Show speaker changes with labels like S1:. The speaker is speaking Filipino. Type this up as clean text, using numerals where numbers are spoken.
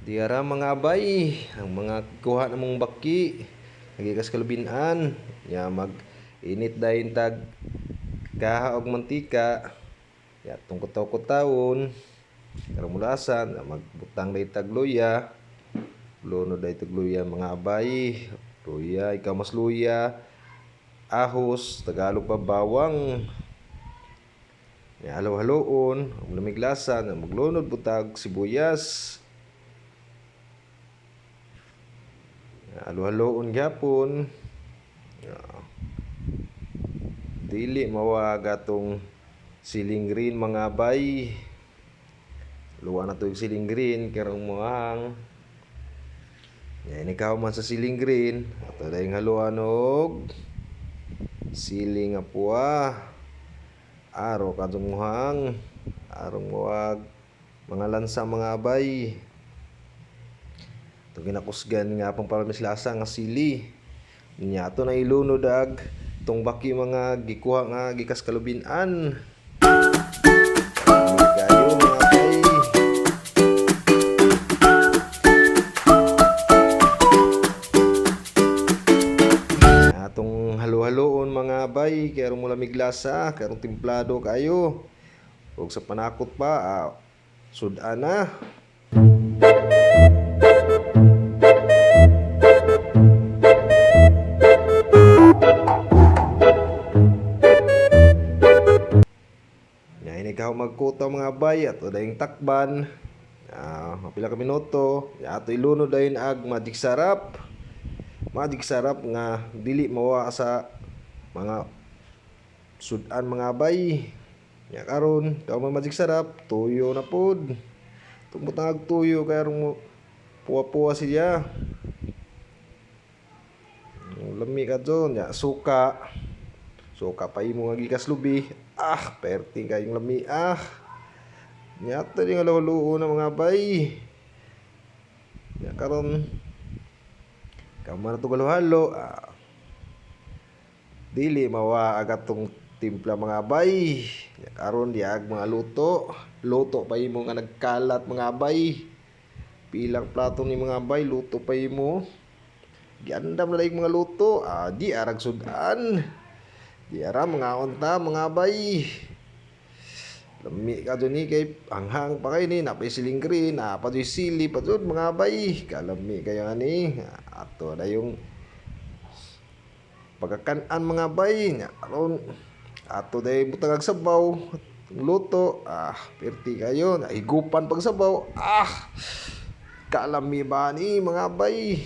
S1: Diara mga abay, ang mga kuha namong baki, nagikas kalubinan, ya mag init dahin tag kaha og mantika, ya tungkot-tawon, karong mulasan, magbutang dahin tag luya, luno dahin tag luya mga abay, luya, ikaw mas luya, ahos, Tagalog pa bawang, ya halo-haloon, lamiglasan, maglunod butag sibuyas. Halo-haloon gyapon. Dili mawag atong siling green mga bay. Luwa na to yung siling green karong muang. Yan ikaw man sa siling green, ato dayong haluan og siling apua. Aro kadtong muhang, arong muwag mga lansa mga bay. Ito ginakusgan nga pang palamislasa nga sili. Niya ito na ilunod ag itong baki mga gikuha nga gikas kalubinan. Kayo mga bay. Atong halo-haloon mga bay. Kaya mula miglasa, kaya timplado kayo. Huwag sa panakot pa, sudan na. Ikaw magkutaw mga bay ato dayong takban mapila ka minuto ato ilunod dayon ag magic sarap nga dili mawa sa mga sudan mga bay nya karon ikaw magic sarap tuyo na pod tumbutang ag tuyo kay aron puwa-puwa siya lami ka dyon nya suka pa imo nga gikas lubi perti kayong lami Nyata yung alaw-luo na mga bay. Ya karon kamar to halo dili mawa agatong timpla mga bay. Ya karon diag mga luto pa imo nga nagkalat mga bay. Pilang plato ni mga bay luto pa imo. Giandam na daig mga luto. Di arag sudan. Di ara mga unta mga bay. Lami ka dyan kay hanghang pa kayo ni napay siling green patoy sili patod mga bay kalami kayo ni ato na yung pagkakanaan mga bay aron ato day butang sabaw luto perti kayo higupan pag sabaw kalami ba ni mga bay